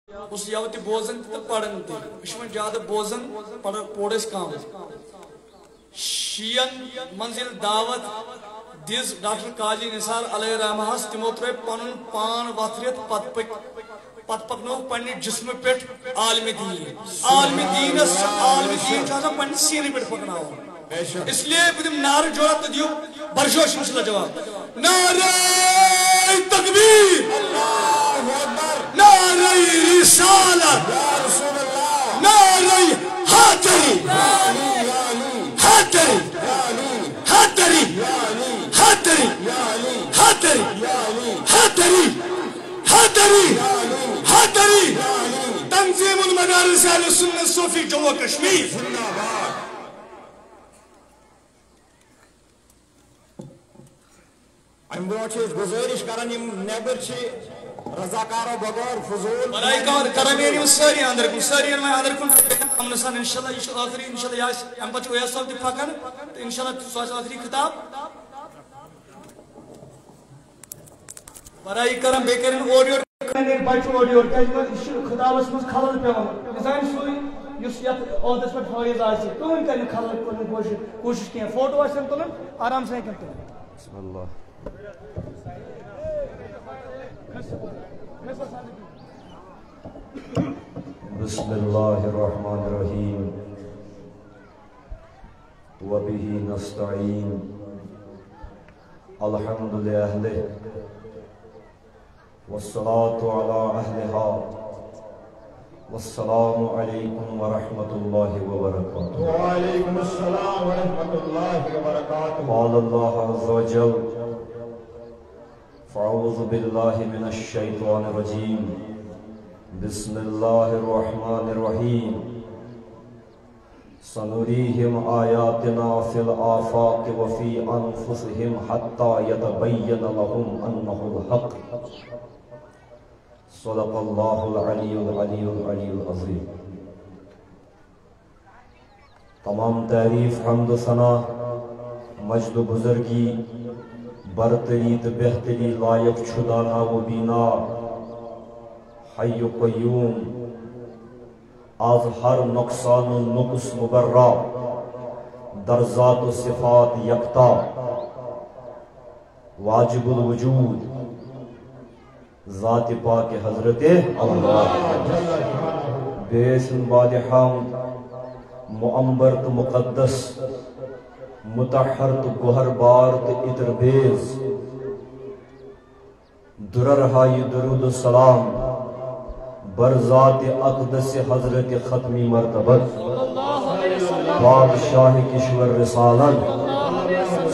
اس یوت بوزن تو پڑھن تہ زیادہ بوزن پوڑس کم شین منزل دعوت دز ڈاکٹر قاضی نثار علیہ رحمہ تمو تر پن پان وترت پت پکنو پنہ جسم پہ عالم دین عالم دین پنہ سین پہ پکنا اس لیے بہت نعرہ جوڑا تو دیو برجوش مسئلہ جواب نعرہ تکبیر نعرہ رسالت نعرہ حیدری حیدری حیدری حیدری حیدری حیدری حیدری حیدری تنظیم المدارس اہل سنت صوفی جموں کشمیر ام برو گزارش کران نیبر رضاکارو بغیر فضول برائی کرم ساری اندر کن ساری اندر کن امن سان انشاءاللہ یہ آخری انشاءاللہ یہ ام پتہ اویس صاحب تہ پکان تو انشاءاللہ سو آخری خطاب برائی کرم بے کرن اور بچہ اور خطابس مز خلل پیوان انسان سوئی اس یت عہدس پہ فائز آسہ کہن کر خلل کرن کوشش کی فوٹو آسن تلن آرام سے ہیکن تلن بسم اللہ بسم اللہ الرحمن الرحیم وبه نستعین الحمد للہ والصلاة على أهلها والسلام علیکم ورحمۃ اللہ وبرکاتہ وعلیکم السلام ورحمۃ اللہ وبرکاتہ قال اللہ عز وجل فاعوذ باللہ من الشیطان الرجیم بسم اللہ الرحمن الرحیم سنریہم آیاتنا فی الآفاق وفی انفسہم حتی یتبین لہم انہ الحق صدق اللہ العلی العلی العلی العظیم تمام تعریف حمد و ثنا مجد و بزرگی برتری تو بہتری لائق چھدانا و بینا حی و قیوم از ہر نقصان و نقص مبرہ در ذات و صفات یکتا واجب الوجود ذات پاک حضرت اللہ بیسن بعد حمد معمبر تو مقدس متحر تو گوہر بار تو عطر بیز درر ہائی درود و سلام بر ذات اقدس حضرت ختمی مرتبت بادشاہ کشور رسالت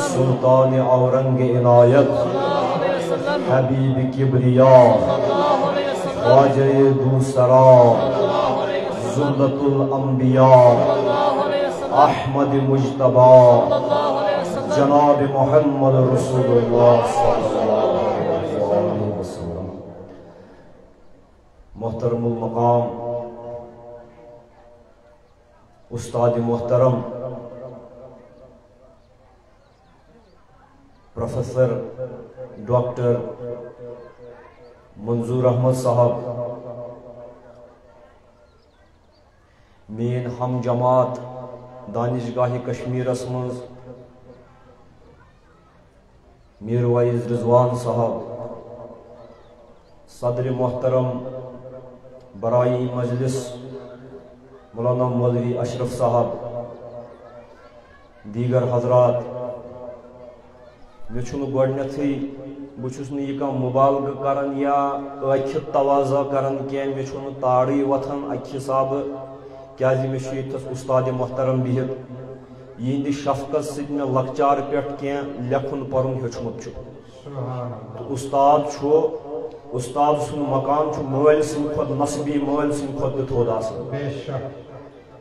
سلطان اورنگ عنایت حبیب کبریاء خواجہ دوسرا ذلت الانبیاء احمد مجتبی جناب محمد رسول اللہ صلی اللہ علیہ وسلم محترم المقام استاد محترم پروفیسر ڈاکٹر منظور احمد صاحب مین ہم جماعت دانشگاہ کشمیر اسمز میر وائز رضوان صاحب صدر محترم برائی مجلس مولانا مولوی اشرف صاحب دیگر حضرات مجھے گوڑنتھی بچھس یہ مبالغہ کرن یا اکھ تواضع کرن کی مجھے تاڑی وتھن اکھ حساب کیازِ مے یتس استاد محترم بہت یہ شفقت ست میں لکچار پہ کی لکھن پرن ہیوچمت استاد سن مقام مل سند کھت نصبی مل سند کھت تہ تھود آسان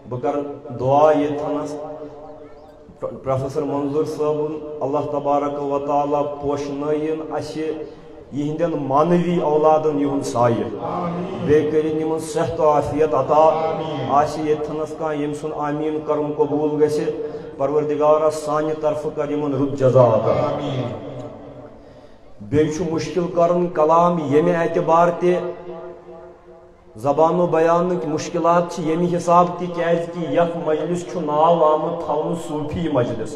بہ کر دعا یتنس پروفیسر منظور صاحب اللہ تبارک و تعالی پوشنائن اس یہندین مانوی اولادن یہن سایہ بے کرن یمن صحت و عافیت عطا آس یتنس کان یم سن آمین کرم قبول گژھِ پروردگارا سانہ طرف کر یمن رُت جزا عطا بیٚیہِ چھُ مشکل کرن کلام یمہ اعتبار تہ زبان و بیان کی مشکلات یمی حساب تی کیاز کی یک مجلس چھو ناو آمد تھاون صوفی مجلس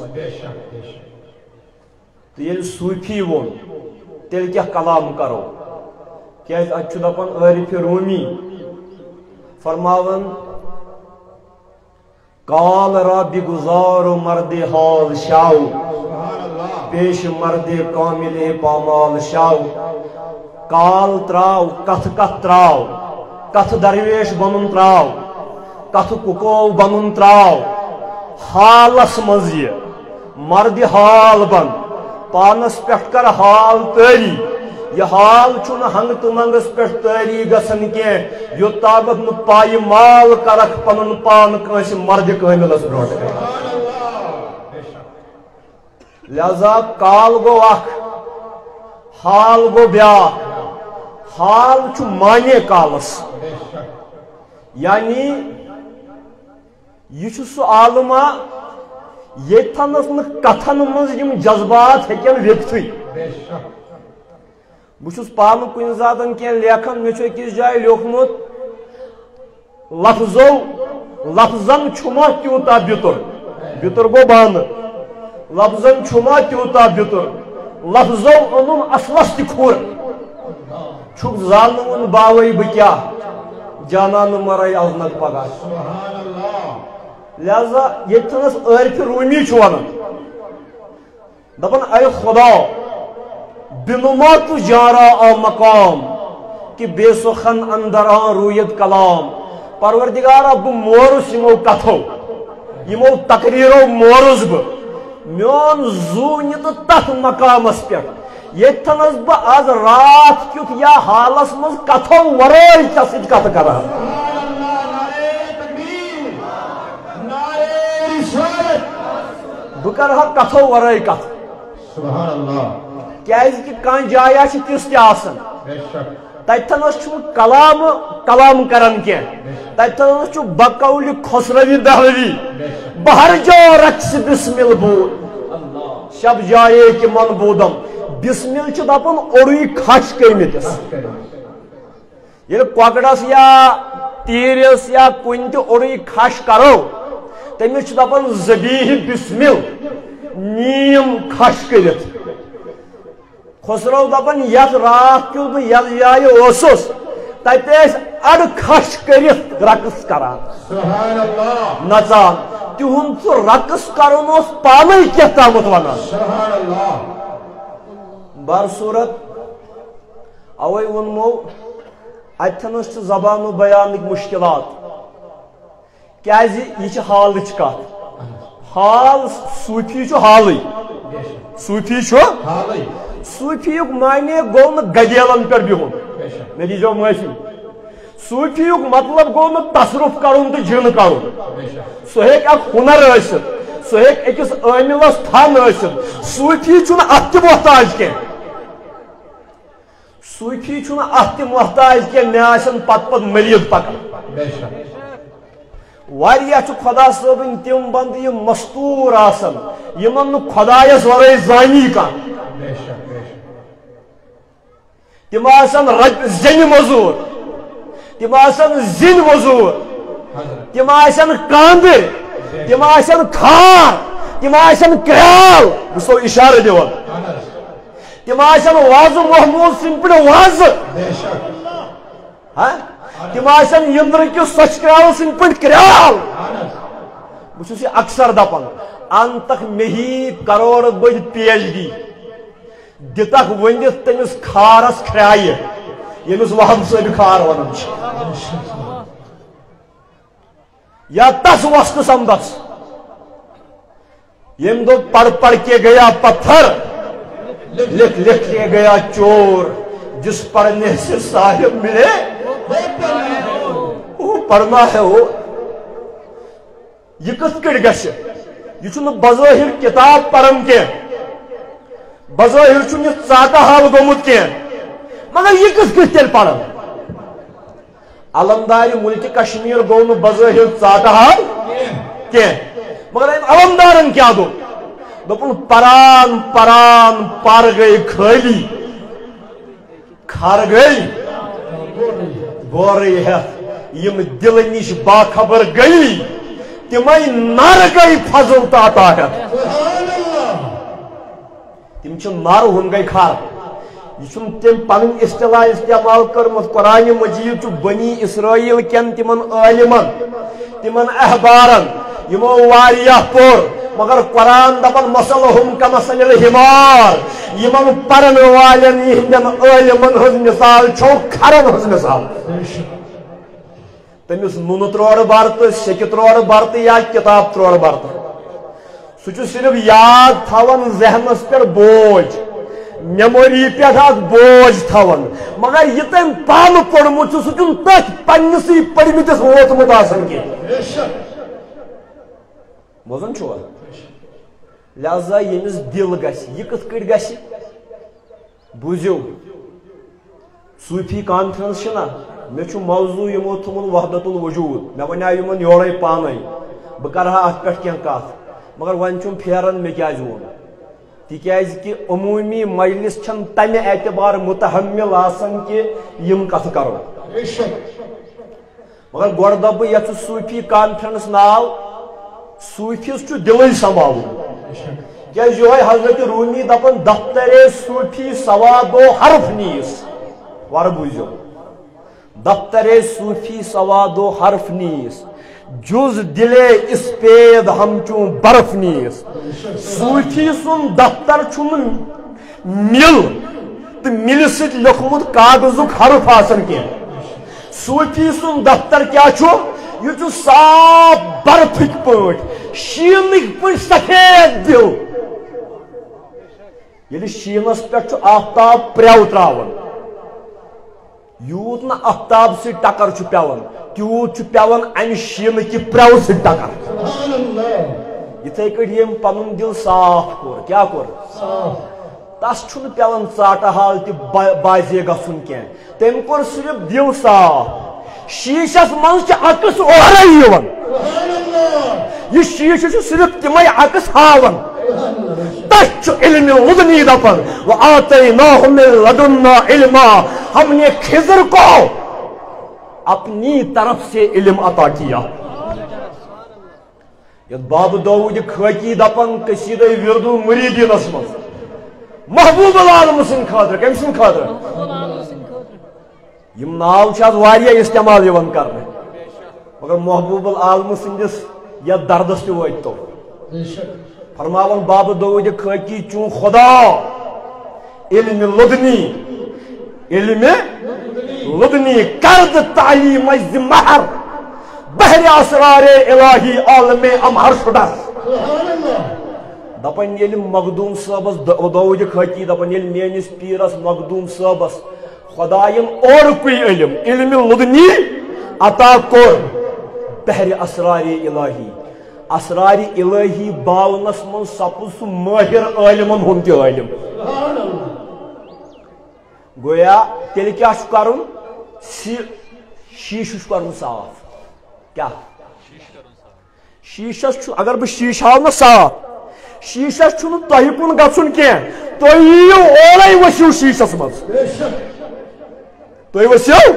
تو یہ صوفی ون تیل کیا کلام کرو کیاز اچھو دپن عارف رومی فرماون قال رب گزار و مرد حال شاو پیش مرد کامل پامال شاو کال تراو کتھ تراو کتھ درویش بنن تراو کتھ ککو بنن تراو حالس مزی مرد حال بن پانس پٹھ کر حال تاری یہ حال چھن ہنگ تو منگس پٹھ تاری گسن کی یوتابت نو پائی مال کرک پنن پان کنس مرد کاملس بروٹ لہذا کال گو اخ حال گو بیا حال چھو مانے کالس یعنی یہ چھو سو عالمہ یہ تھنس ن کتھن مز یم جذبات ہیکن ویکتھوی بہت پان کن سات کی لیکھان مے اکس جائے لیوکھمت لفظن چھما تیوتا بتر گو بان لفظن چھما تیوتا بتر لفظو انم اصلس تہ کھور چھک زانن باوی بہ کیا جانان مرے ازنک پگہ لہذا یہ تھنس عارف رومی چھ ونان دپان اے خدا بنما تو جارا آ مقام کہ بے سخن اندر آن رویت کلام پروردگارا بہ مورس یمو کتھو یمو تقریرو مورس بہ میون زون تو تھ مقامس پہ یہ تھنس بہ آز رات کیت یا حالس مز کتھو ورائے ست کت کران بہ کرہا کتھو ورائے کت سبحان اللہ کیاز کہ کان جایا چھ تس تہ آسان تتنس چھ کلام کران کی تتنس چھ بقول خسروی دہلوی بہر جو رقص بسمل بود شب جائے کہ من بودم بسمل چھ دپن اوڑی کھش کمتس یہ کۄکرس یا تیرس یا کن تہ اوڑی کھش کرو تمس چھ دپن ذبیح بسمل نیم کھش کرت خسرو دپن یت رات کیوں بہ یت جائے اوسس تتہ اڑ کھش کرت رقص کران سبحان اللہ نژان تہند سہ رقص کرن اس پانے کیٛاہ تامت ونان سبحان اللہ بر صورت اوے ونمو اتنس چھ زبان و بیانک مشکلات کیازِ یہ چھ حالچ کت حال صوفی چھ حالٕے صوفی چھ حالٕے صوفیُک معنی گو نہ گدیلن پہ بہن مے دیجو معافی صوفیُک مطلب گو نہ تصرف کرن تو جن کرن سہ ہیک اکھ ہنر ٲسِتھ سہ ہیک أکِس عٲمِلس فن ٲسِتھ صوفی چھُنہٕ اتھ تہِ محتاج کینٛہہ صوفی چھُنہٕ اتھ تہِ محتاج کینٛہہ مےٚ آسن پتہٕ مریٖد پکان واریاہ چھُ خدا صٲبٕنۍ تِم بنٛدٕ یِم مستوٗر آسن یِمن نہٕ خدایس ورٲے زانی کانٛہہ تم آسن زنہِ مزور تم آسن زِنۍ مزور تم آسن کاندر تم آسن کھار تم آسن کرال بہٕ اشارٕ دِوان تم آسن وازٕ محموٗد سٕنٛدۍ پٲٹھۍ وازٕ تم آسن یندرٕ کِس سۄچہِ کرال سٕنٛدۍ پٲٹھۍ کرال بہٕ چھُس یہِ اکثر دپان انتک مےٚ کروڑ بٔدۍ پی ایچ ڈی دتک ونت تمس کھارس کھرایہ یمس وہب صٲب کھار ونان یا تس وسط سمدس یم دو پڑھ کے گیا پتھر لکھ کے گیا چور جس پڑھنے سے صاحب ملے وہ پڑھنا ہے وہ یہ کت کٹ گژھِ یہ چھُنہٕ بظٲہِر کتاب پرن کی بظاہر چھُنہٕ یہِ ژاٹہٕ حال گوٚمُت کینٛہہ مگر یہ کِتھ کٔنۍ تیٚلہِ پرن علمدارِ ملکہِ کشمیر گوٚو نہٕ بظٲہر ژاٹہٕ حال کینٛہہ مگر أمۍ علمدارن کیٛاہ دوٚپُن پران پران پر گٔے خٲلی کھر گٔے بورے یم دل نش باخبر گئی تمے نر گئی فضل تو عطا تم نر ہن گئی کھار یہ تم پن اصطلاح استعمال کرمت قرآن مجید بنی اسرائیل کن تمن عالمن تمن احبارن یمو واریاہ پور مگر قرآن دپن مثلہم کمثل الحمار یمن پرن والن ہندن عالمن ہز مثال چھو کھرن ہز مثال تمس نون تروڑ برت سیکہ تروڑ برت یا کتاب تروڑ برت سہ صرف یاد تھاون ذہنس پہ بوجھ میموری پہ بوجھ تھاون مگر یہ تم پان پورمت سہ تک پنسی پڑمتس ووتمت آسان کی بوزن چھوا لہذا یمس دل گژھِ یہ کتھ کٹ گژھِ بوزیو صوفی کانفرنس چھنا مے چھُ موضوع یمو تھومُت وحدت الوجود مے ونیو یمن یورے پانے بہ کرہا اتھ پٮ۪ٹھ کینٛہہ کتھ مگر وۄنۍ چھُم پھیران مے کیازِ ووٚن تکیازِ کہ عمومی مجلس چھن تمہ اعتبار متحمل آسان کہ یم کتھ کرو مگر گۄڈٕ دپ بہٕ یتھ صوفی کانفرنس ناو صوفیس چھُ دلے سنبھالُن کیازِ یہوے حضرت رومی دپان دفتر صوفی سوادو حرف نیس ور بوزیو دفتر صوفی سوادو حرف نیس جز دلے اسپید ہمچوں برف نیس صوفی سن دفتر چھن مل تو مل ست لکھمت کاغذک حرف آسان کی صوفی سن دفتر کیا چھو یہ چھو صاف برفک پٲٹھۍ شیٖنٕکۍ پٲٹھۍ سفید دل ییٚلہِ شیٖنس پٮ۪ٹھ چھُ آفتاب پرٛٮ۪و تراوان یوٗت نہٕ آفتاب سۭتۍ ٹکر چھُ پیوان تیوٗت چھُ پیوان امہِ شیٖنہٕ کہِ پرٛٮ۪و سۭتۍ ٹکر یِتھے کٔٹھۍ ییٚمۍ پنُن دل صاف کوٚر کیٛاہ کوٚر تس چھُنہٕ پیوان ژاٹہٕ حال تہِ بازے گژھُن کینٛہہ تٔمۍ کوٚر صرف دل صاف شیشس من عکس اورے یوان یہ شیشہ صرف تمے عکس ہاون تس علم لدنی دپان وآتیناہ من لدنا علما ہم نے خضر کو اپنی طرف سے علم عطا کیا یہ باب داؤد کھاکی دپان قصیدہ ورد المریدینس من محبوب العالم سن خاطر کم سن خاطر یم ناو چھ واریاہ استعمال یوان کرنے مگر محبوب العالم سندس یا دردس تہ واتو فرماون باب داؤد کھاکی چون خدا علم لدنی کرد تعلیم از مہر بحر اسرار الہی عالم امہر شدس دپن یل مخدوم صاحبس داؤد کھاکی دپن یل میانس پیرس مخدوم صاحبس خداین اور کوئی علم لدنی عطا کور بحر اسرار الہی باونس من سپز ماہر عالمن ہند تہ عالم گویا تیل کیا کرن شیشہ کرن صاف کیا شیشس اگر بہ شیشہ ہاو نا صاف شیشس چھُنہٕ تۄہہِ کُن گژھُن کینٛہہ تُہۍ یِیِو اورے ؤسِو شیشس منٛز تُہۍ ؤسِو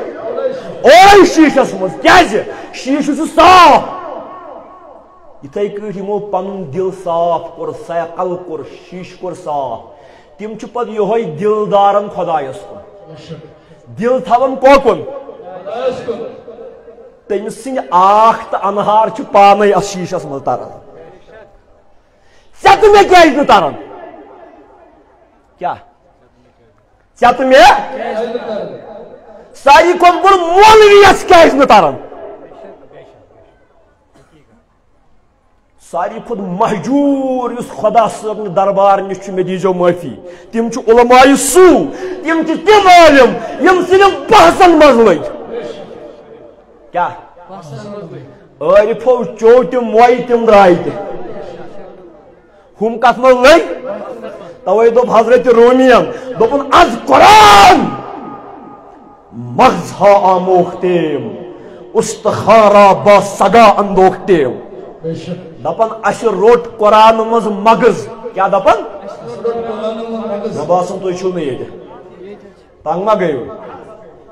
اورے شیشس منٛز کیازِ شیشہ چھُ صاف یِتھے کٲٹھۍ یِمو پنُن دل صاف کوٚر سیقل کوٚر شیشہ کوٚر صاف تِم چھِ پتہٕ یِہوے دلدارن خۄدایس کُن دل تھاون کوکُن تٔمۍ سٕنٛدۍ آکھ تہٕ انہار چھِ پانے اتھ شیشس منٛز تران ژےٚ تہٕ مےٚ کیازِ نہٕ تران کیٛاہ ژےٚ تہٕ مےٚ ساروی کھۄتہٕ بوٚڑ مولوِیس کیازِ نہٕ تران ساروی کھۄتہٕ محجوٗر یُس خۄدا صٲبنہِ دربار نِش چھُ مےٚ دیٖزیو معٲفی تِم چھِ علماء سوٗ تِم چھِ تِم عٲلِم یِم صرف بحثن منٛز لٔگۍ کیٛاہ عٲرفو چو تِم مویہِ تِم درٛاے تہِ ہم کتھ منٛز لٔگۍ توے دوٚپ حضرت رومین دوٚپُن از قرآن مغز ہا آموختیم استخارا با سگا اندوختیم دپن اس روٹ قرآن مز مغز کیا دپن مے باسان تھی چھو نا یہ تنگ ما گیو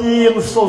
300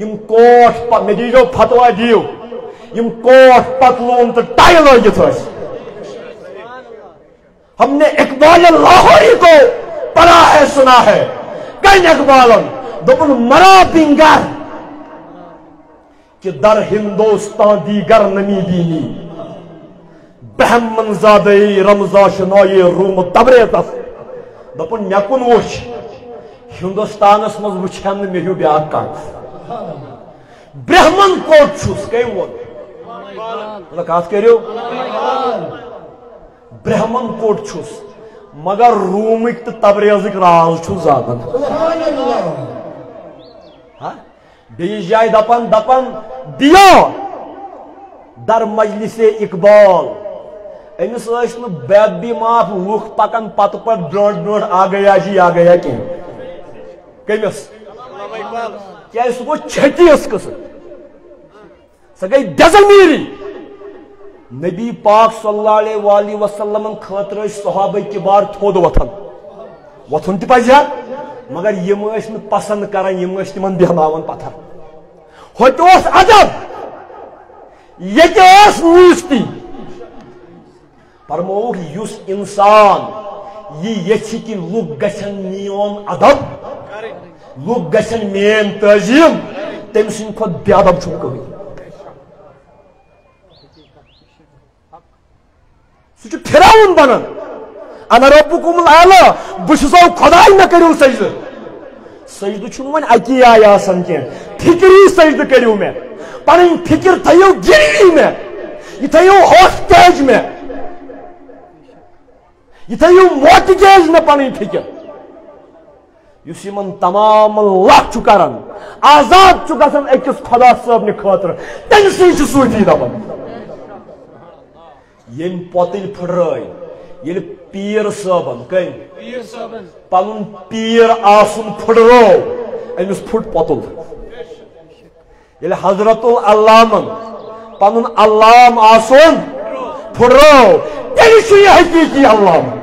یم کوٹ مے دیجو فتوا دیو یم کوٹ پتلون تو ٹائی لگت ہم نے اقبال لاہوری کو پڑھا ہے سنا ہے کن اقبالن دپن مرا بنگر کہ در ہندوستان دیگر نمی بینی بہمن زادی رمضا شنائی روم تبریتس دپن مکن وچ ہندوستانس مز وچھن مے ہیو بیاکھ کت برہمن کوٹ چھس کئی وون کت کریو برہمن کوٹ چھس مگر رومک تو تبریزک راز چھو زادن بیس جائے دپن دیا در مجلس اقبال امس بی معاف لوک پکن پتہ پتہ برونٹ برونٹ آ گیا جی آ گیا کہیں کمس کیا سہ گو چھٹی اس قسم سہ گئی دزمیری نبی پاک صلی اللہ علیہ وآلہ وسلم خاطر صحابہ کبار تھود وتھن تہ پزیا مگر یم ٲسۍ نہٕ پسند کران یم ٲسۍ تمن بیہناوان پتھر ہوتہِ اوس ادب ییٚتہِ ٲس نیٖستی فرمووُکھ یُس انسان یہ یژھِ کہ لُکھ گژھن میون ادب لُکھ گژھن میٲنۍ تعظیٖم تٔمۍ سٕنٛدِ کھۄتہٕ بے ادب چھُنہٕ کٕہٕنۍ سُہ چھُ پھِراوُن بنان انا ربکم الاعلیٰ بہٕ چھُسو خۄداے مےٚ کٔرِو سجدٕ سجدٕ چھُنہٕ وۄنۍ اکی آیہِ آسان کینٛہہ فِکری سجدٕ کٔرِو مےٚ پنٕنۍ فِکر تھٲیِو گِروی مےٚ یہِ تھٲیِو ہوسٹیج مےٚ یہ تھٲیِو موٹگیج مےٚ پنٕنۍ فِکر یُس یِمن تمام لکھ چھُ کران آزاد چھُ گژھان أکِس خۄدا صٲبنہِ خٲطرٕ تٔمۍ سٕے چھُ صوٗفی دپان ییٚمۍ پۄتٕلۍ پھٕٹرٲے ییٚلہِ پیٖر صٲبن کٔمۍ پنُن پیٖر آسُن پھٕٹرو أمِس پھُٹ پۄتُل ییٚلہِ حضرت العلامن پنُن علام آسُن پھٕٹرو تیٚلہِ چھُ یہِ حقیٖقی علام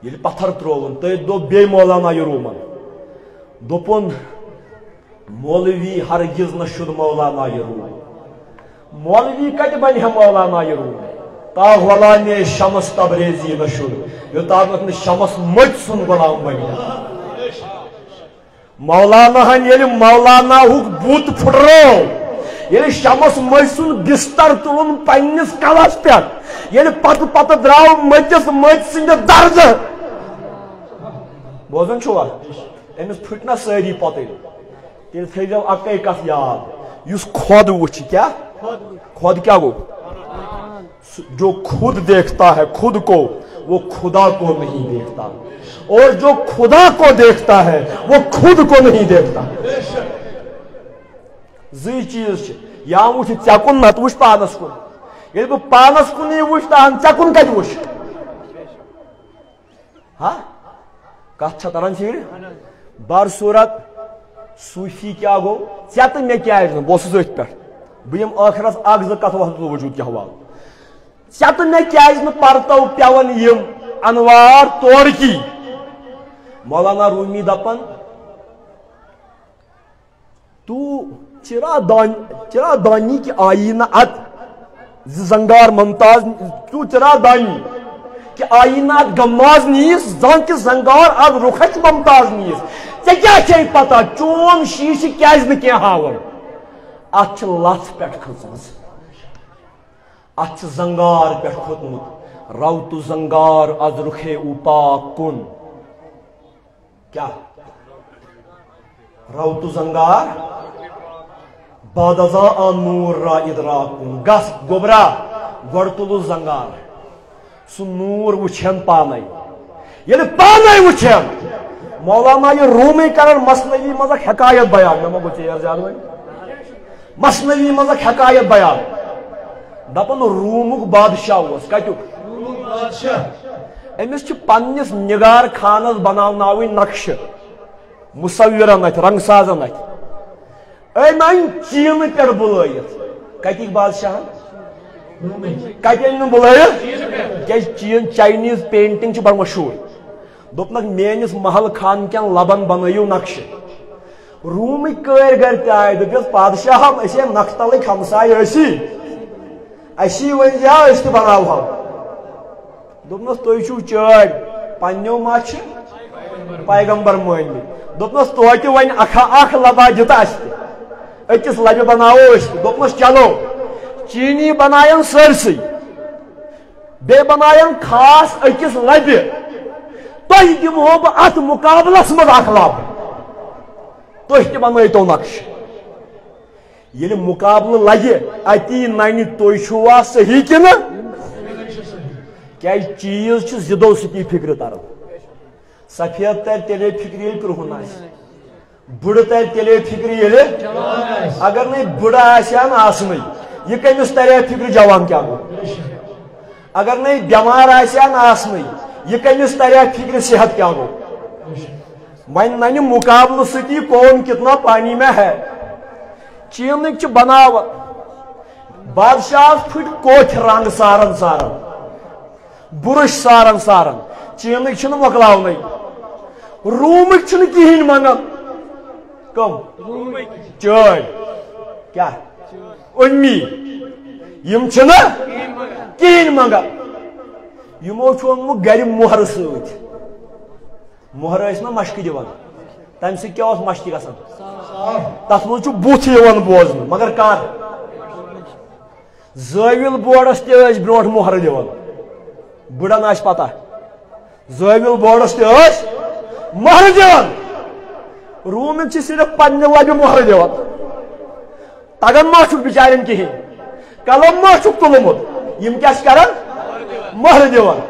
ییٚلہِ پتھر ترٛووُن تٔتھۍ دوٚپ بیٚیہِ مولانا یروٗمن دوٚپُن مولوی ہرگز نہ شُد مولانا یروٗم مولوی کتہِ بنہِ ہے مولانا یروٗم تاغولانے شمس تبریزی نہ شُد یوٚتامتھ نہٕ شمس مٔتۍ سُنٛد غلام بنہِ مولانا ہن ییٚلہِ مولانا ہُک بُت پھٕٹرو ییٚلہِ شمس مٔتۍ سُنٛد بستر تُلُن پننِس کلس پٮ۪ٹھ ییٚلہِ پتہٕ پتہٕ درٛاو مٔتِس مٔتۍ سٕنٛدِ دردٕ بوزان چھُوا أمِس پھٕٹۍ نہ سٲری پۄتٕلۍ تیٚلہِ تھٲیزیو اکے کتھ یاد یُس کھۄد وٕچھِ کیٛاہ کھۄد کیٛاہ گوٚو جو خود دیکھتا ہے خود کو وہ خدا کو نہیں دیکھتا اور جو خدا کو دیکھتا ہے وہ خود کو نہیں دیکھتا زی چیز یا وچھ ژےٚ کُن نتہٕ وٕچھ پانس کُن ییٚلہِ بہٕ پانس کُنٕے وٕچھ تہن ژےٚ کُن کتہِ وٕچھ ہا کتھ چھا تران فِکرِ بر صوٗرت صوٗفی کیٛاہ گوٚو ژےٚ تہٕ مےٚ کیٛازِ نہٕ بہٕ اوسُس أتھۍ پٮ۪ٹھ بہٕ یِمہٕ ٲخرس اکھ زٕ کتھٕ وَسط وجوٗد کہِ حوالہٕ ژےٚ تہٕ مےٚ کیٛازِ نہٕ پرتو پیٚوان یِم انوار تورکی مولانا رومی دپان تو چرا دانی کی آئی نہ ات زنگار ممتاز تو چرا دانی کہ آئی نہ ات گماز نیس زان کہ زنگار ات رخچ ممتاز نیس ژےٚ کیٛاہ چھے پتہ چون شیٖشہِ کیٛازِ نہٕ کینٛہہ ہاوان ات چھِ لژھ پٮ۪ٹھ کھٔژمٕژ ات چھِ زنگار پٮ۪ٹھ کھوٚتمُت رو زنگار از رخے اوپا کن کیا رو زنگار بعد ازاں آن نور را ادراکن گس گوبرا گۄڈٕ تُلو زنگار سُہ نور وٕچھن پانے ییٚلہِ پانے وٕچھن مولانا یہ رومے کرن مثنوی منٛز اکھ حکایت بیان مےٚ ما گوٚو ژیر زیادٕ وۄنۍ مثنوی منٛز اکھ حکایت بیان دپان رومُک بادشاہ اوس کتیُک أمِس چھِ پننِس نگار خانس بناوناوٕنۍ نقشہٕ مُصورن اتھِ رنگ سازن اتھِ أمۍ أنۍ چیٖنہٕ پٮ۪ٹھ بُلٲیِتھ کتِکۍ بادشاہن کتہِ أنۍ نہٕ بُلٲیِتھ کیازِ چیٖن چاینیٖز پینٹنگ چھِ بڑٕ مشہوٗر دوٚپنکھ میٲنِس محل خان کٮ۪ن لبن بنٲیِو نقشہٕ رومک کار گر تہ دس بادشاہ اے نختلک ہمسائے اسی ون جا اس بناو دس تھی چھو چاڑ پنو ما پیغمبر مانمت دس توتہ ون اخ لبا دت اکس لبہ بناو دس چلو چینی بنائن سرسی بے بنائن خاص اکس لبہ تہ دمو بہ ات مقابلس مز اخ لب تھی تہ بنو نقش یل مقابلہ لگہ اتی ننہ تھی چھوا صحیح کن کیا چیز زدو ستی فکر تران سفید تر تیلے فکر یل کرہن بڑ تر تیلے فکر یل اگر نہیں بڑا آسان آسن یہ کمس ترے فکر جوان کیا گو اگر نہیں بیمار آسان آسن یہ کمس ترے فکر صحت کیا گو ون ننہ مقابلہ ستی کون کتنا پانی میں ہے چینک بناوت بادشاہ پھٹ کوٹھ رنگ سارن سارن برش سارن سارن چینک مکلاون رومک کہین منگان کم چاڑ کیا امی یم کہین منگان یمو اونمت گر مہر ست مہر نا مشک دان تمہ سۭتۍ کیا مشک گژھان تتھ منٛز چھُ بُتھ یِوان بوزنہٕ مگر کر زٲوِل بورڈس تہِ ٲسۍ برونٛٹھ مۄہر دِوان بٕڑن آسہِ پتہ زٲوِل بورڈس تہِ ٲسۍ مۄہر دِوان روٗمِک چھِ صرف پننہِ لبہِ مۄہر دِوان تگان ما چھُکھ بِچارٮ۪ن کِہیٖنۍ قلم ما چھُکھ تُلمُت یِم کیٛاہ چھِ کران مۄہر دِوان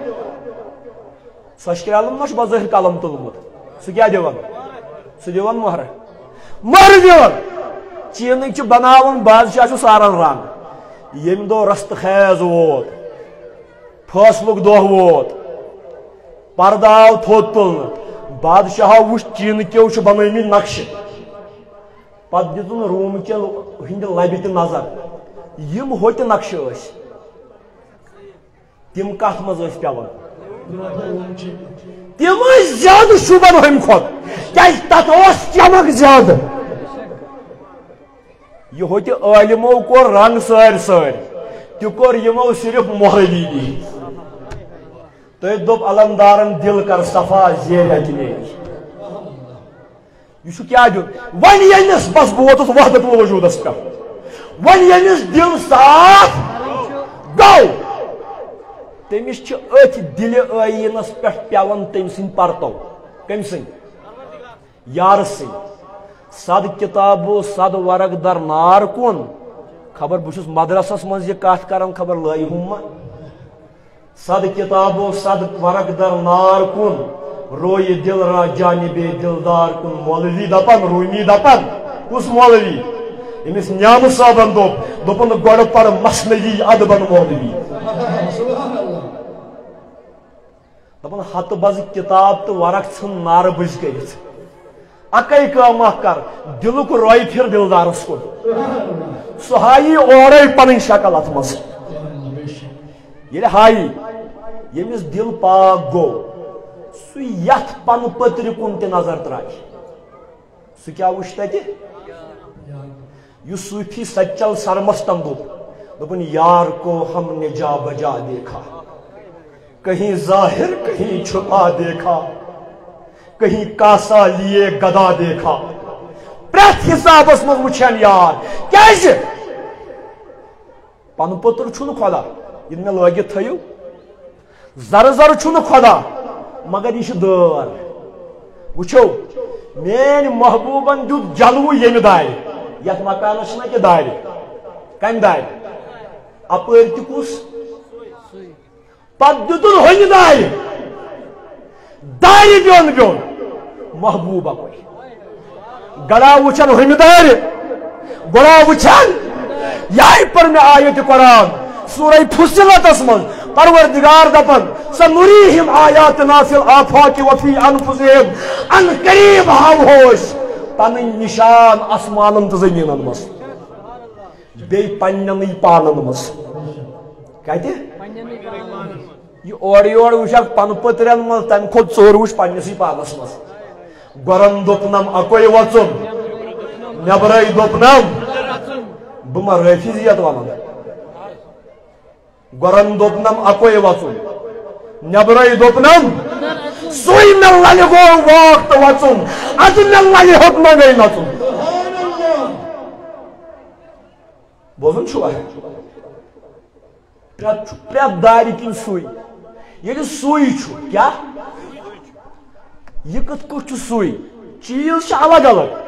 سۄچھ عالم ما چھُ بظٲہِر قلم تُلمُت سُہ کیٛاہ دِوان سُہ دِوان مۄہر مہر دِوان چینٕکۍ چھِ بناوان بادشاہ چھُ سارن رنگ ییٚمہِ دۄہ رستہٕ خیز ووت فٲصلُک دۄہ ووت پردٕ آو تھوٚد تُلنہٕ بادشاہو وُچھ چیٖنہٕ چھِ بنٲومٕتۍ نقشہٕ پتہٕ دِتُن روٗمہٕ ہٕنٛدِ لبہِ تہِ نظر یِم ہوٚتہِ نقشہٕ ٲسۍ تِم کتھ منٛز ٲسۍ پیوان تم زیادہ شوبن ہم کھت کیا تک چمک زیادہ یہ ہوت عالمو کور رنگ سار سار تہ کور یمو صرف مہرلی دی تو دپ علمدارن دل کر صفا زیر اتنے یہ کیا دیت ون یمس بس بوتس وحدت وجودس پہ ون یمس دل صاف گو تمس ات دل عینس پہ پیوان تم سن پرتو کم سن یار سن صد کتابو صد ورق در نار کن خبر بہس مدرسس من یہ کت کران خبر لائی ہم صد کتابو صد ورق در نار کن روی دل را جانب دلدار کن مولوی دپان رومی دپان کس مولوی امس نیام صاحبن دپن گوڑ پر مسنوی ادبن مولوی دپان ہت بز کتاب تو ورق ژھن نار بز کرت اکے کام کر دلک روی پھر دلدارس کن سہ ہائی اورے پن شکل ات مز یل ہائی یمس دل پاک گو سہ یت پن پتر کن تہ نظر ترائے سہ کیا وچھ تتہ یہ صوفی سچل سرمستم دپن یار کو ہم نے جا بجا دیکھا کہیں ظاہر کہیں چھپا دیکھا کہیں کاسا لیے گدا دیکھا پریت حسابس مز وچھن یار کیاز پن پتر چھن خدا یہ میں لگت تھیو زر زر چھن خدا مگر یہ دار وچھو مین محبوبن دیت جلو یم دار یت مکانس نا کہ دار کم دار اپر تہ کس پت دتن ہن دار دار بیون بیون محبوبہ کوئی گڑا وچھن ہن دار گڑا وچھن یہ پر میں آیت قرآن سورہ فصلت اسمن پروردگار دپن سنریہم آیاتنا فی الآفاق وفی انفسہم ان قریب ہم ہوش پن نشان آسمانن تو زمینن مس بی پننی پانن مس کہتے یہ اور یور وچھک پن پترن مز تم کھت ژور وچھ پنسی پانس مز گرن دپنم اکوئی وچن نبرے دوپنم بما رفیزیت ونان گورن دوپنم اکوے وچن نبرے دوپنم سوئی میں لگے گو وقت وچن اد میں لگے حکم گئی نچن بوزن چھو ہے پریت داری کن سوئی یہ سوئی چھو کیا یہ کت کچھ سوئی چیز چھ الگ الگ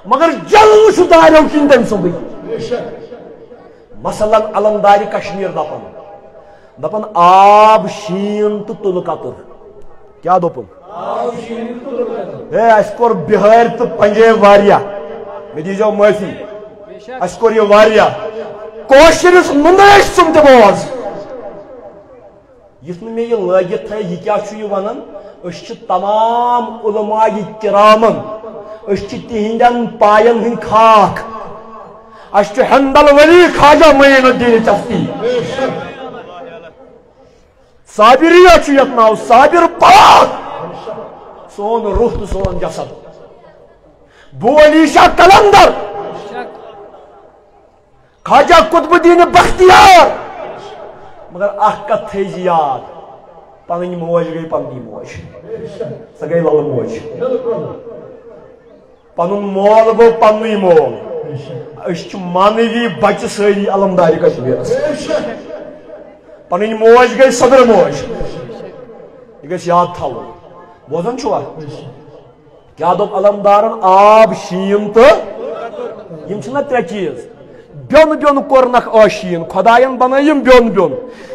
مگر جلو چھو داریو کن تم سنگی مثلا علمداری کشمیر دپن آب شین تو تل قطر کیا دوپن اس کور بہار تو پنجاب واریا میں دیجو معافی اس کور یہ واریا کوشرس نمائش سم تہ بوز یس میں یہ لگت ہے یہ کیا چھو یہ ونان اس چھ تمام علماء کرامن اس چھ تہندن پاین ہن خاک اس چھ حنبل ولی خواجہ معین الدین چشتی صابریہ چھ یت ناو صابر پاک سون روح تو سون جسد بو علی شاہ کلندر خواجہ قطب الدین بختیار مگر اخ کت تھیز یاد پنن موج گئی پننی موج سہ گئی لل موج پنن مول گو پننی مول اس مانوی بچہ ساری علمداری کشمیر پنن موج گئی صدر موج یہ گھس یاد تھو بوزن چھوا کیا دپ علمدارن آب شین تو یم چھنا ترے چیز بیون بیون کورنک آشین خداین بنائیم بیون بیون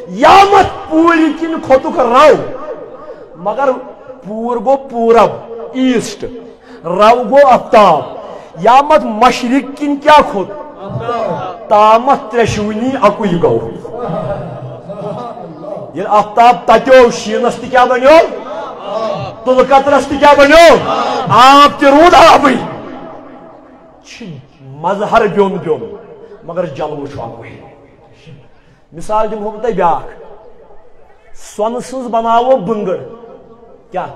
یامت پوری کن کھوتک رو مگر پور گو پورب ایسٹ رو گو افتاب یامت مشرق کن کیا کھوت تامت ترشونی اکوی گو یہ افتاب تتیو شینس تی کیا بنیو تل قطرس تی کیا بنیو آپ تی رود آبی مظہر بیون بیون مگر جلو چھو اکوی مثال دمو بہ بیاکھ سون سز بناو بنگڑ کیا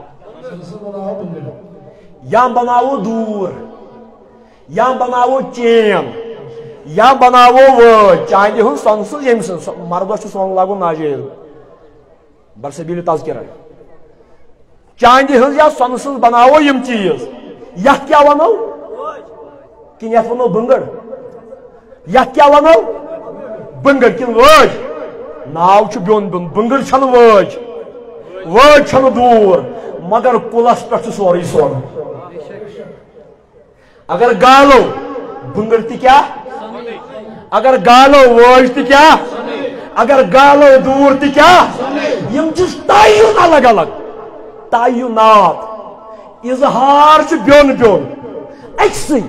یا بناو دور یا بناو چین یا بناو وج چاندی ہن سون سز یم سن مردس سون لاگو ناجیز برسبیل تذکرہ چاندی ہن یا سون سز بناو یم چیز یا کیا ونو کن یت ونو بنگڑ یا کیا ونو بنگڑ کن وج ناو چھ بیون بیون بنگڑ چھن وج چھن دور مگر کلس پہ سوری سون اگر گالو بنگڑ تی کیا اگر گالو وج تی کیا اگر گالو دور تی کیا یم چھ تعین الگ الگ تعینات اظہار چھ بیون بیون اکسی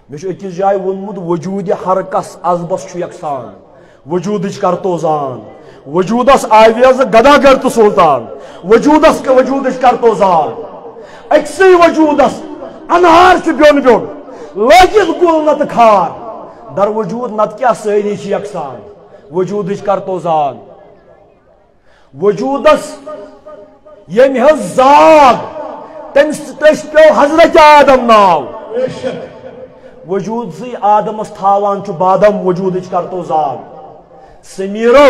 مجھے اکس جائے ونمت وجود ہر کس ازبس یکسان وجودچ کرتو زان وجودس آویز گداگر تو سلطان وجودس کرتو زان اکسی وجودس انہار چھ بیون بیون لگت گل نت کھار در وجود نت کیا ساری چھ یکسان وجودچ کرتو زان وجودس یم حض زاگ تس پو حضرت آدم ناو وجود سی آدمس تھاوان چھ بادم وجودچ کرتو زاگ سمیرو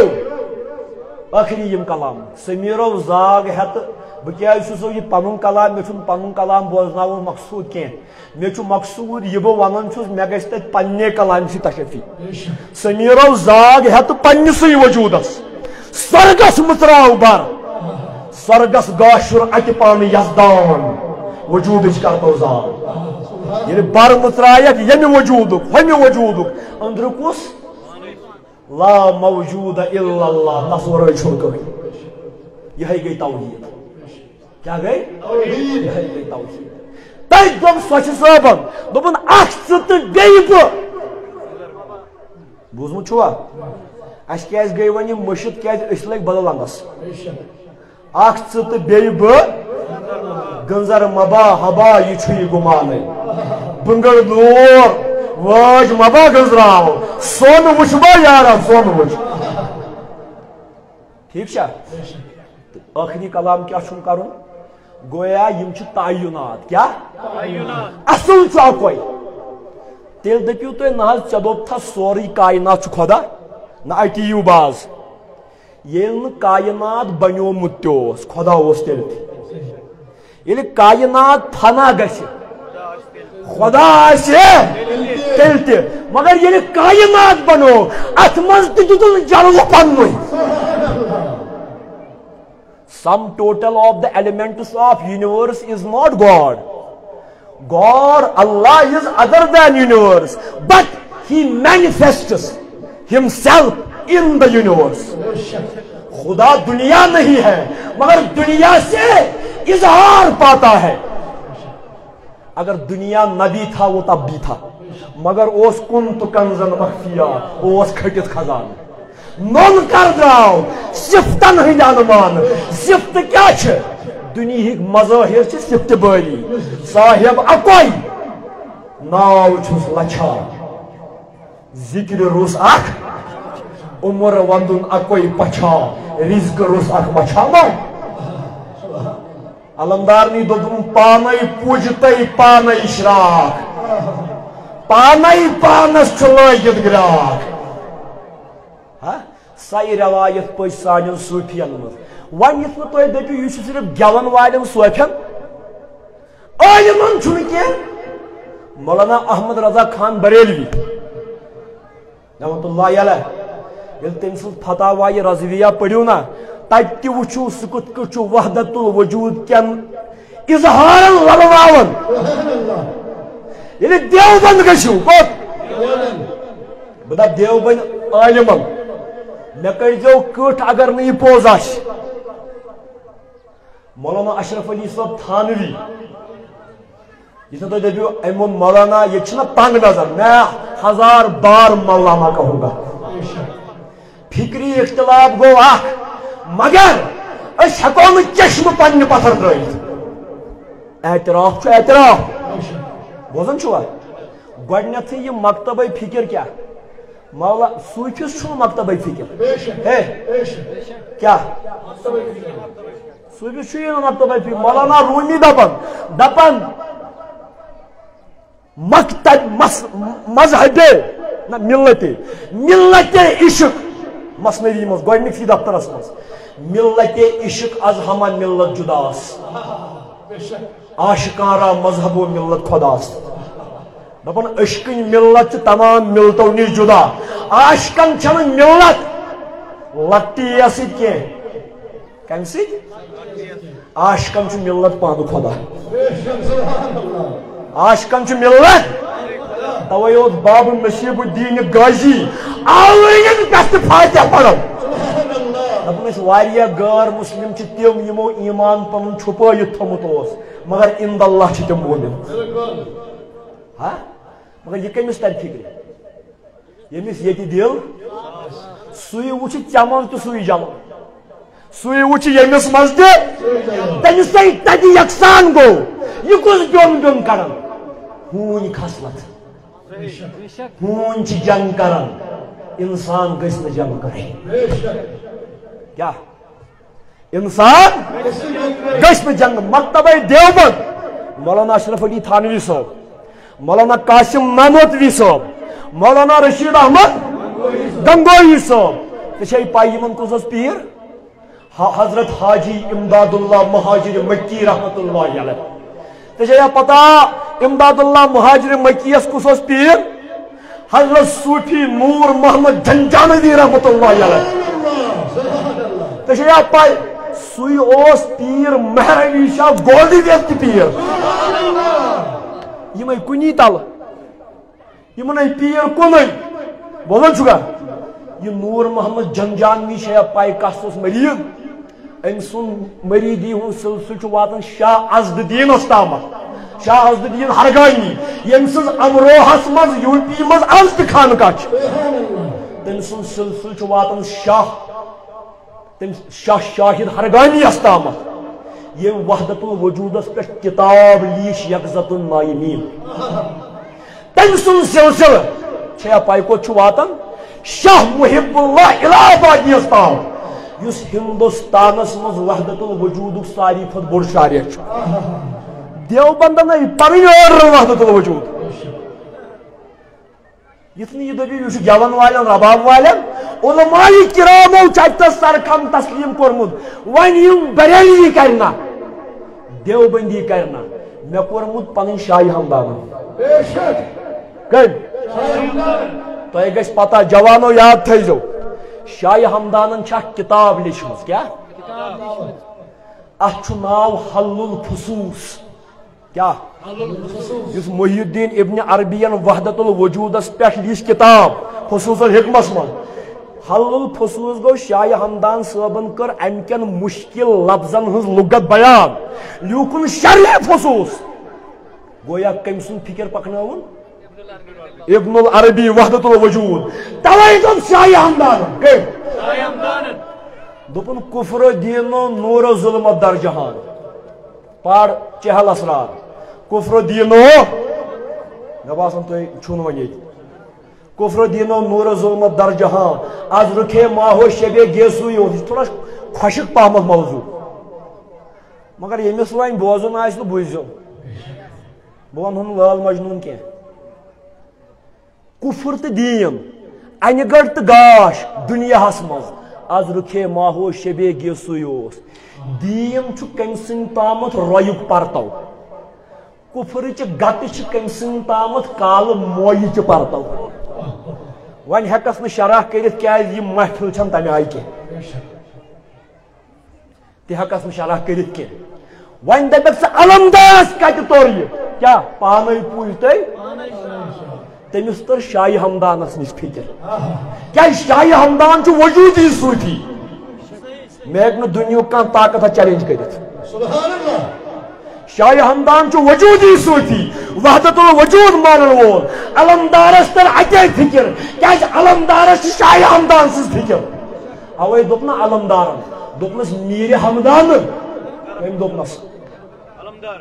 آخری یم کلام سمیرو زاگ ہت بکیا سو یہ پنن کلام میں چھن پنن کلام بوزناو مقصود کین میں چھ مقصود یہ بو ونن چھس میں گژھِ تت پننے کلام سی تشفی سمیرو زاگ ہت پنسی وجودس سرگس متراو بر سرگس گاشر ات پان یزدان وجودچ کرتو زاگ یعنی بر مترایت یم وجودک ہم وجودک اندر کس لا موجود الا اللہ تصور چھوڑ یہ گئی توحید کیا گئی یہ گئی توحید تھی دم سوچ صاحبن دپن اخ ژت بیٚیہِ بہٕ بوزمُت چھوا اَسہِ کیازِ گٔے وۄنۍ یِم مٔشِد کیازِ أسۍ لٔگۍ بدل اندس اخ ژٕ تہٕ بیٚیہِ بہٕ گنزر مبا ہبا یہ چھُ یہِ گُمانے بنگڑ دور واج مبا گنزراو سون وچھبا یارا سون وچھ ٹھیک چھا آخری کلام کیا چھُن کرُن گویا یم چھ تعینات کیا اصل چھ اکوے تیل دپیو تو نہ ژے دوپ تھا سوری کائنات چھ خدا نہ اٹیو باز ییل نہ کائنات بنیومت تہ خدا اوس تیل ییل کائنات فنا گژھِ خدا آسہِ تیل تہ مگر ییل کائنات بنو ات منٛز تہ دِتُن جلوٕ پننُے sum total of the elements of universe is not God. God, Allah is other than universe, but He manifests Himself in the universe. خدا دنیا نہیں ہے مگر دنیا سے اظہار پاتا ہے. اگر دنیا نبی تھا وہ تب بھی تھا مگر اوس کنت کنزن مخفیہ اوس کھٹت خزانہ نون کر دراو صفتن ہند انمان صفت کیا چھ دنیا مظاہر چھ صفت باری صاحب اکوئی ناو چھس لچھا ذکر روس اخ عمر وندن اکوئی پچھا رزق روس اخ مچھا مو علمدارنی دوپن پانائی پوجتائی پانائی اشراق پانائی پانس چلائیت گراک سائی روایت پہ سان صوفین مز ون یت تھی دپو یہ صرف گیون والن صوفین عالمن چھن کی مولانا احمد رضا خان بریلوی رحمۃ اللہ علیہ یل تم سن فتاوی رضویہ پڑھو نا تت تہ وچھو سہ کت کٹ وحدت الوجود کین اظہار للواون یل دیوبند گژھو کوت بہ دپ دیوبند عالمن مے کرزو کٹ اگر نہ یہ پوز آش مولانا اشرف علی صاحب تھانوی یہ تو دپیو امون مولانا یہ چھنا تنگ نظر میں 1000 بار مولانا کہوں گا فکری اختلاف گو اخ مگر اس ہکو نہ چشم پنہ پتھر ترائیت اعتراف چھو اعتراف بوزن چھوا گۄڈنیتھے یہ مکتبہ فکر کیا مولا صوفیس چھو مکتبہ فکر ہے کیا صوفیس چھو یہ مکتبہ فکر مولانا رومی دپن مکتب مذہب ملت عشق مسنوی مز گۄڈنِکسٕے دفترس مز ملت عشق از ہمہ ملت جداس عاشقانہ مذہب و ملت خداس دپن عشقن ملت تمام ملتو نش جدا عاشقن چھن ملت لٹی ست کی کم ست عاشقن چھ ملت پانو خدا عاشقن چھ ملت توے اوس باب نصیب الدین غازی آوین کست فاتحہ پڑھو دپن اس واریہ غیر مسلم چھ تم یمو ایمان پنن چھپائت تھومت اوس مگر عند اللہ چھ تم بولن ہاں مگر یہ کمس تر فکر یمس یہ دل سوئی وچ چمن تو سوئی جلن سوئی وچ یمس مز تمس تت یکسان گو یہ کس بیون بیون کرن ہون خصلت ہون چھ جنگ کرن انسان گژھِ نہٕ جنگ کرے کیا انسان گژھِ نہٕ جنگ مکتبہ دیوبند مولانا اشرف علی تھانوی صاحب مولانا قاسم محمودوی صاحب مولانا رشید احمد گنگوئی صاحب ژے پائی یمن کس اوس پیر حضرت حاجی امداد اللہ مہاجر مکی رحمت اللہ علیہ ژے پتہ امداد اللہ مہاجر مکی یس کس اوس پیر حضرت صوفی نور محمد جھنجھانوی رحمت اللہ علیہ ژے پائی سوئی اوس پیر مہروی شاہ گولڈی ویت پیر یہ کنی تل یہ پیر کن بولن چھگا یہ نور محمد جھنجھانوی شاہ پائی کس اس مریض ام سن مریدی ہن سلسل واتن شاہ عزد الدین تامت شاہ عزد الدین ہرگانی یم سن امروہس مز یو پی مز عزد خانقاہ تم سن سلسل واتن شاہ شاہد ہرگانی تامت یہ وحدت الوجودس پہ کتاب لیش یقظت النائمین تم سن سلسل چھ پائی کو واتن شاہ محب اللہ الہ آبادی تام یس ہندوستانس مز وحدت الوجود ساری کھت بوڑ شارع دیوبندن پنن وحدت الوجود یتنی یہ دبی یہ گیون والن رباب والن علماء کرامو چتس سرکم تسلیم کورمت ون یم بریلوی کرنا دیوبندی کرنا مے کورمت پنن شاہی ہمدان تہ گژھِ پتہ جوانو یاد تھیزو شاہی ہمدانن چھا کتاب لیچھمژ کیا اتھ چھُ ناو حل الفصوص کیا یس محی الدین ابن عربین وحدت الوجودس پہ لیچ کتاب خصوص الحکمس من حل الفصوص گو شاہ ہمدان صٲبن کر ام کن مشکل لفظن ہز لغت بیان لیکن شرح فصوص گویا کم سن فکر پکناون ابن العربی وحدت الوجود توے دن شاہ ہمدان دپن کفر دین و نور و ظلمت در جہان پاڑ چہل اسرار کفر دین مے باسان تھی چھن ون کفر دین و نور و ظلمت در جہان آج رکھے ماہو شب گیسوی یہ تھوڑا خشک پہمت موضوع مگر یمس وین بوزن آس تو بوزو بہ ون لال مجنون کی کفر تو دین انہ گڑ تو گاش دنیا مز آز رکھے ماہو شب گیسوی دین کم سن تامت رویک پرتو کفر چہ گت کم سن تامت کال موی چہ پرتو ون ہیکس نا شرح کرت کیاز یہ محفل چھن تمہ آئی کی تہ ہیکس نا شرح کرت کی ون دپک سہ علمداس کتہ تور یہ کیا پانے پوچھ تھی تمس تر شاہ ہمدانس نش فکر کیا شاہ ہمدان چھ وجودی صوفی میں ہیکہ دنیا کان طاقت چیلنج کرت شاہ ہمدان چھ وجودی صوفی وحدت الوجود مانن وول علمدارس تر اتے فکر کیا علمدارس شاہ ہمدان سز فکر اوے دپنا علمدارن دپنس میر ہمدان کم دپنس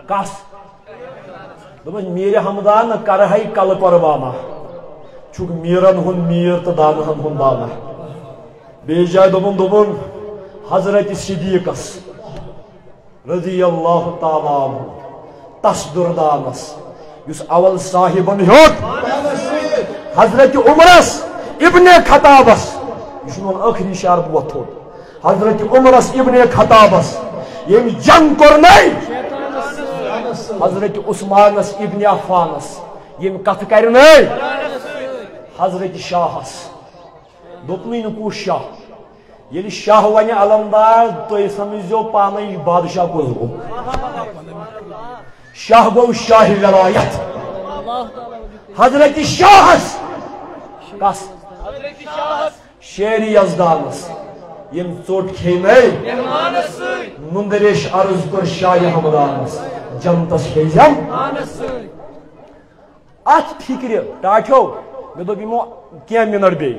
کس دپنس میر ہمدان کرہی کل قربانہ چھ میرن ہن میر تو دانہن ہن دانہ بیس جائے دپن حضرت صدیقس رضی اللہ تعالی عنہ تس دردانس یس اول صاحبن ہیوت حضرت عمرس ابن خطابس یہ آخری شار بوت تھوت حضرت عمرس ابن خطابس یم جنگ کرنے حضرت عثمانس ابن عفانس یم کت کرنے حضرت شاہس دپنی نکو شاہ یل شاہ ون علمدار تھی سمجھو پانے بادشاہ کس گو شاہ گو شاہ ولایت حضرت شاہس کس شیر یزدانس یم ژوٹ کھینے نندریش عرض کر شاہ ہمدانس جنتس کھیزم ات فکر ٹاٹھو مے دپ یمو کی منٹ بی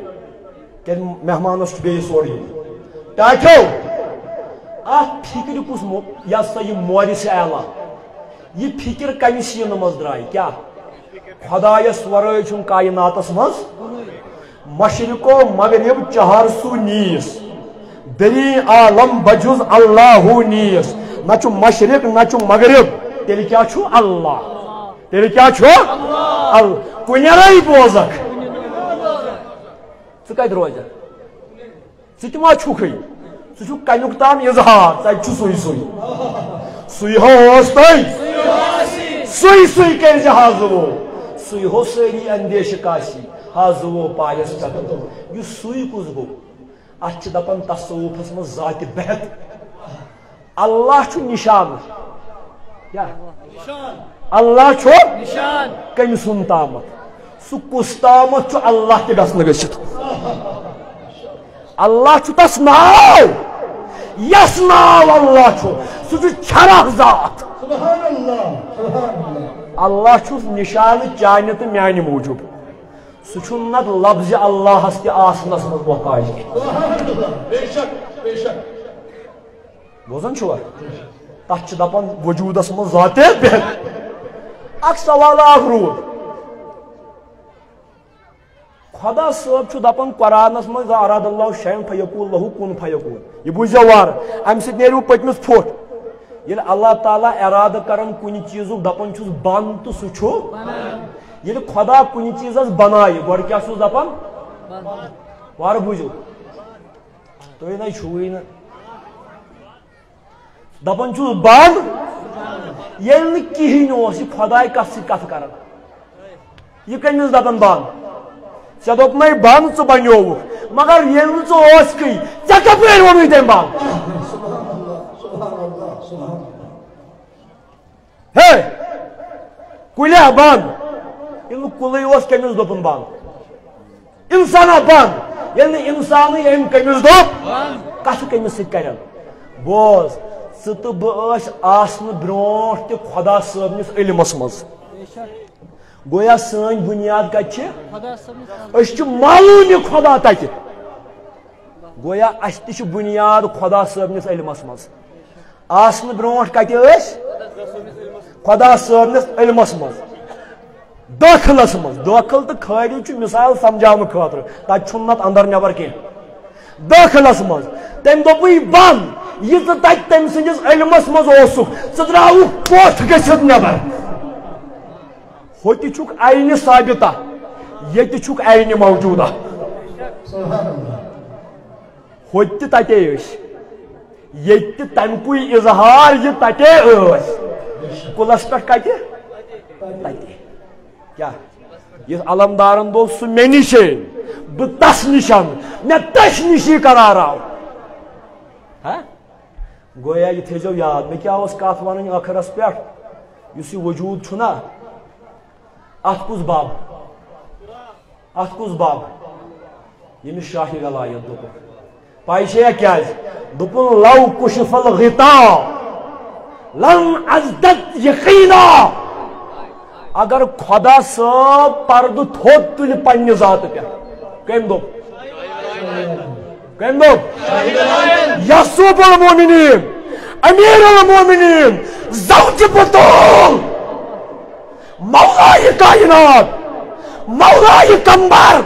کہ مہمانس بی سوری ٹاٹھو ات فکر کس یا سا یہ مورس اعلیٰ یہ فکر کم سین مز درائے کیا خدایس ورائے چھن کائناتس مز مشرق و مغرب چہار سو نیس دری عالم بجز اللہ نیس نہ چھ مشرق نہ چھ مغرب تیل کیا چھو اللہ تیل کیا چھو اللہ کنیرائی بوزک ژٕ کتہِ روزکھ ژٕ تہِ ما چھُکھٕے ژٕ چھُکھ کَنیُک تام اظہار ژٕ چھُ سُے سُے سُے ہو اوس تۄہہِ سُے سُے کٔرۍ زِ حاضٕوو سُے ہو سٲری اندیشہِ کاسی حاضٕوو پایس پٮ۪ٹھ یُس سُے کُس گوٚو اتھ چھِ دپان تصوفس منٛز ذاتِ بہت اللہ چھُ نشان کیا اللہ چھُ کٔمۍ سُنٛد تامتھ سُہ کُس تامتھ چھُ اللہ تہِ گژھنہٕ گٔژھِتھ اللہ چھُ تس ناو یس ناو اللہ چھُ سُہ چھُ چھرکھ ذات اللہ چھُس نشانہٕ چانہِ تہٕ میانہِ موٗجوٗب سُہ چھُنہٕ نتہٕ لفظِ اللہس تہِ آسنس منٛز محتاج بوزان چھُوا تتھ چھِ دپان وجوٗدس منٛز ذاتِ بہت اکھ سوال اکھ روٗد خدا صاحب چھُ دپان قرآنس منٛز اراد اللہ شیئن فیقول لہو کُن فیقول یہ بوٗزِو وارٕ امہِ سۭتۍ نیرِوٕ پٔتمِس پھوٚٹ ییٚلہِ اللہ تعالیٰ ارادٕ کران کُنہِ چیٖزُک دپان چھُس بن تہٕ سُہ چھُ ییٚلہِ خدا کُنہِ چیٖزس بنایہِ گۄڈٕ کیٛاہ چھُس دپان وارٕ بوٗزِو تُہۍ نَے چھُوٕے نہٕ دپان چھُس بن ییٚلہِ نہٕ کِہیٖنۍ اوس یہِ خۄداے کتھ سۭتۍ کتھ کران یہِ کٔمِس دپان بن ژےٚ دوٚپنَے بن ژٕ بنیووُکھ مگر ییٚلہِ نہٕ ژٕ اوسکھٕے ژےٚ کپٲرۍ ووٚنُے تٔمۍ بن ہے کُلیا بن ییٚلہِ نہٕ کُلٕے اوس کٔمِس دوٚپُن بن انسانا بن ییٚلہِ نہٕ انسانٕے أمۍ کٔمِس دوٚپ کتھ کٔمِس سۭتۍ کرن بوز ژٕ تہٕ بہٕ ٲسۍ آسنہٕ برونٛٹھ تہِ خۄدا صٲبنِس علمس منٛز گویا سٲنۍ بُنیاد کتہِ چھِ أسۍ چھِ معلوٗم یہِ خۄدا تتہِ گویا اسہِ تہِ چھِ بُنیاد خۄدا صٲبنِس علمس منٛز آسنہٕ برونٛٹھ کتہِ ٲسۍ خۄدا صٲبنِس علمس منٛز دٲخلس منٛز دٲخل تہٕ خٲلی چھُ مِثال سمجاونہٕ خٲطرٕ تتہِ چھُنہٕ نتہٕ اندر نٮ۪بر کینٛہہ دٲخلس منٛز تٔمۍ دوٚپُے بن یہِ ژٕ تتہِ تٔمۍ سٕنٛدِس علمس منٛز اوسُکھ ژٕ درٛاوُکھ پوٚٹھ گٔژھِتھ نٮ۪بر ہوٚتہِ چھُکھ عینہِ ثابتہ ییٚتہِ چھُکھ عینہِ موجوٗدہ ہوٚتہِ تہِ تتے ٲسۍ ییٚتہِ تہِ تمکُے اظہار یہِ تتے ٲسۍ کُلس پٮ۪ٹھ کتہِ تتے کیٛاہ یُس علمدارن دوٚپ سُہ مےٚ نِشے بہٕ تس نِشن مےٚ تٔچھۍ نِشی قرار گویا یہِ تھٲیزیو یاد مےٚ کیٛاہ اوس کتھ ونٕنۍ ٲخرس پٮ۪ٹھ یُس یہِ وجوٗد چھُنہ اتھ کُس بب اتھ کُس بب ییٚمِس شاہِ غلایت دوٚپُکھ پاے چھےٚ کیٛازِ دوٚپُن لو کُشف الغطا لم ازدد یقینا اگر خۄدا صٲب پردٕ تھوٚد تُلہِ پننہِ ذاتہٕ پٮ۪ٹھ کٔمۍ دوٚپ کٔمۍ دوٚپ یعصوب المومنین امیر المومنین زوجِ بطول مولائے کائنات مولائے کمبر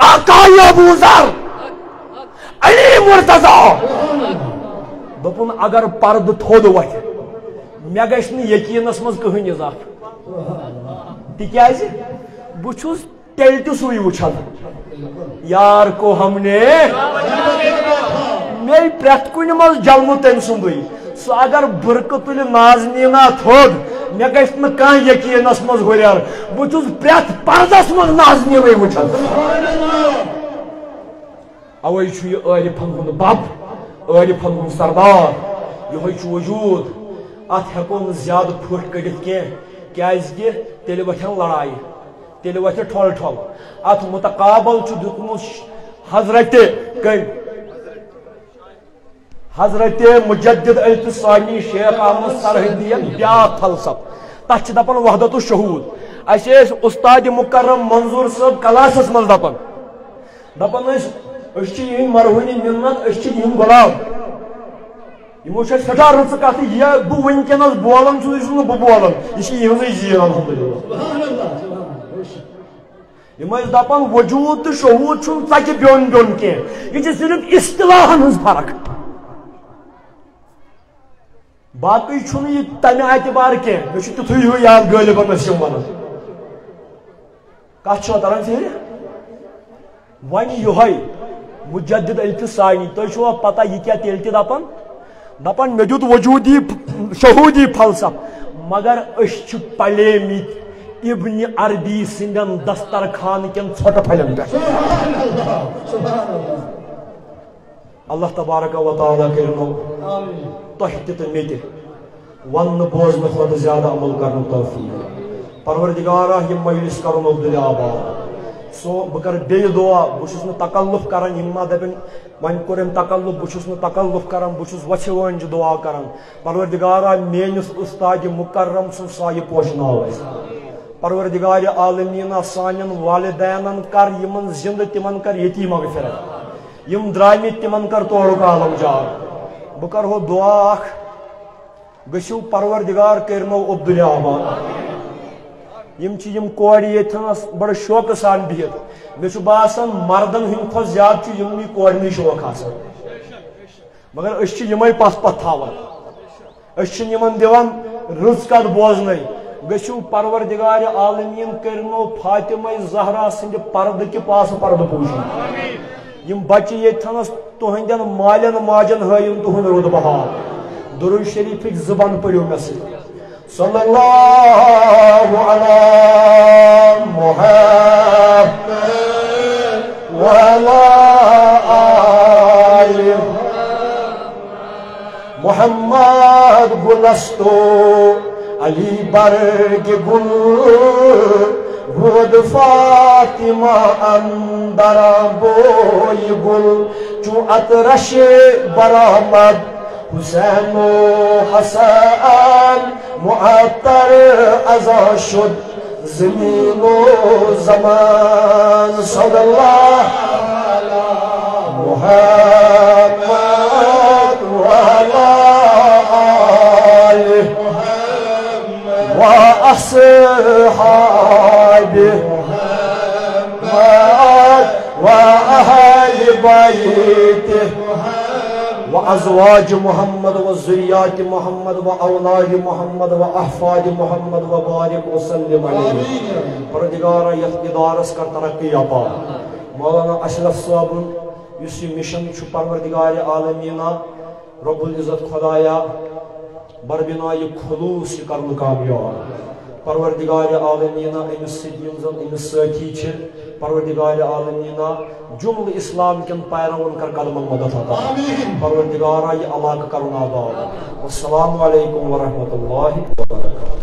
آقائے ابو ذر علی مرتضی دوٚپُن اگر پردٕ تھوٚد وتھِ مےٚ گژھِ نہٕ یقیٖنس منٛز کٕہٕنۍ اضافہٕ تِکیٛازِ بہٕ چھُس تیٚلہِ تہِ سُے وٕچھان یار کو ہم نے مےٚ پرٛٮ۪تھ کُنہِ منٛز جلمہٕ تٔمۍ سُنٛدُے سُہ اگر بُرکہٕ تُلہِ نازنیٖنا تھوٚد مےٚ گژھِ نہٕ کانٛہہ یقیٖنس منٛز ہُریر بہٕ چھُس پرٛٮ۪تھ پردس منٛز نازنیٖنٕے وٕچھان اوے چھُ یہِ عٲرفن ہُنٛد بب عٲرفن ہُنٛد سردار یِہوے چھُ وجوٗد اتھ ہٮ۪کو نہٕ زیادٕ پھٕٹ کٔڑِتھ کینٛہہ کیٛازِکہِ تیٚلہِ وۄتھن لڑایہِ تیٚلہِ وۄتھِ ٹھۄل ٹھۄل اتھ مُتقابل چھُ دیُتمُت حضرتِ کٔمۍ حضرت مجدد الف ثانی شیخ احمد سرہندین بیاکھ فلسفہٕ تتھ چھِ دپان وحدت الشہود اسہِ ٲسۍ استاد مکرم منظور صٲب کلاسس منٛز دپان ٲسۍ أسۍ چھِ یِہٕنٛدۍ مرہونی مِنت أسۍ چھِ یِہٕنٛدۍ غلام یِمو چھِ اَسہِ سٮ۪ٹھاہ رٕژٕ کتھٕ یہِ بہٕ وٕنکیٚنس بولان چھُس یہِ چھُس نہٕ بہٕ بولان یہِ چھِ یِہٕنٛزٕے زیٖن الحمدللہ یِم ٲسۍ دپان وجوٗد تہٕ شہوٗد چھُنہٕ ژکہِ بیوٚن بیوٚن کینٛہہ یہِ چھِ صرف اصطلاحن ہٕنٛز فرق باقٕے چھُنہٕ یہِ تمہِ اعتبار کینٛہہ مےٚ چھُ تِتھُے ہیوٗ یاد غٲلبن ٲسۍ یِم ونان کتھ چھوا تران ژےٚ وۄنۍ یِہوے مجدد الف ثانی تۄہہِ چھُوا پتہ یہِ کیٛاہ تیٚلہِ تہِ دپان مےٚ دیُت وجوٗدی شہوٗدی فلسفہٕ مگر أسۍ چھِ پلیمٕتۍ ابن عربی سٕنٛدٮ۪ن دسترخان کٮ۪ن ژھۄٹہٕ پھلٮ۪ن پٮ۪ٹھ اللہ تبارک و تعالیٰ کٔرِنو تۄہہِ تہِ تہٕ مےٚ تہِ وننہٕ بوزنہٕ کھۄتہٕ زیادٕ عمل کرنُک توفیٖق پروردگارا یہِ مجلس کرُن عبداللہ آباد سو بہٕ کرٕ بیٚیہِ دعا بہٕ چھُس نہٕ تکلُف کران یِم ما دپن وۄنۍ کوٚر أمۍ تکلُف بہٕ چھُس نہٕ تکلُف کران بہٕ چھُس وَژھِ وٲنجہِ دعا کران پروردگارا میٲنِس اُستادِ مُکرم سُنٛد سایہِ پوشناو اَسہِ پروردگارِ عالمیٖنا سانٮ۪ن والدینن کر یِمن زِنٛدٕ تِمن کر یتیٖم مغفرت یِم درٛامٕتۍ تِمن کر تورُک عالم جار بہٕ کرہو دعا اکھ گٔژھِو پروردگار کٔرنو عبداللہ آباد یم کور یتنس بڑے شوق سان بہت مے باسان مردن ہند کھت زیادہ یمنی کورنی شوق آسان مگر اس یمے پس پت تھاوان یمن دِوان رٕژ کتھ بوزنے گژھِو پروردگار عالمین کرنو فاطمہ زہرا سند پردٕ کہ پاس پردٕ پوشی یم بچہ یتنس تہندین مالین ماجن ہائن تہند رود بحال درود شریفک زبان پڑھو مے سۭتۍ صلی اللہ علی محمد وعلی آل محمد گلستو علی برگ گل بود فاطمہ اندر بوئی گل چو اترش برآمد حسین و حسن معطر ازا شد زمین و زمان صلی اللہ محمد وعلی آلہ وأصحابه وأهل بيته وأزواج محمد وذريات محمد وأولاد محمد وأحفاد محمد وبارك وسلم عليه پروردگارا یقدارس کر ترقی یابا مولانا اشرف صاحب یس مشن چھ پروردگار عالمینا رب العزت خدایا بربنا یہ خلوص یہ کرن کامیاب پروردگار عالمینا امس سید امس ساتھی چھ پروردگار عالمینا جمل اسلام کن پیرون کر قدم مدد عطا پروردگارا یہ علاقہ کرن آباد والسلام علیکم ورحمۃ اللہ وبرکاتہ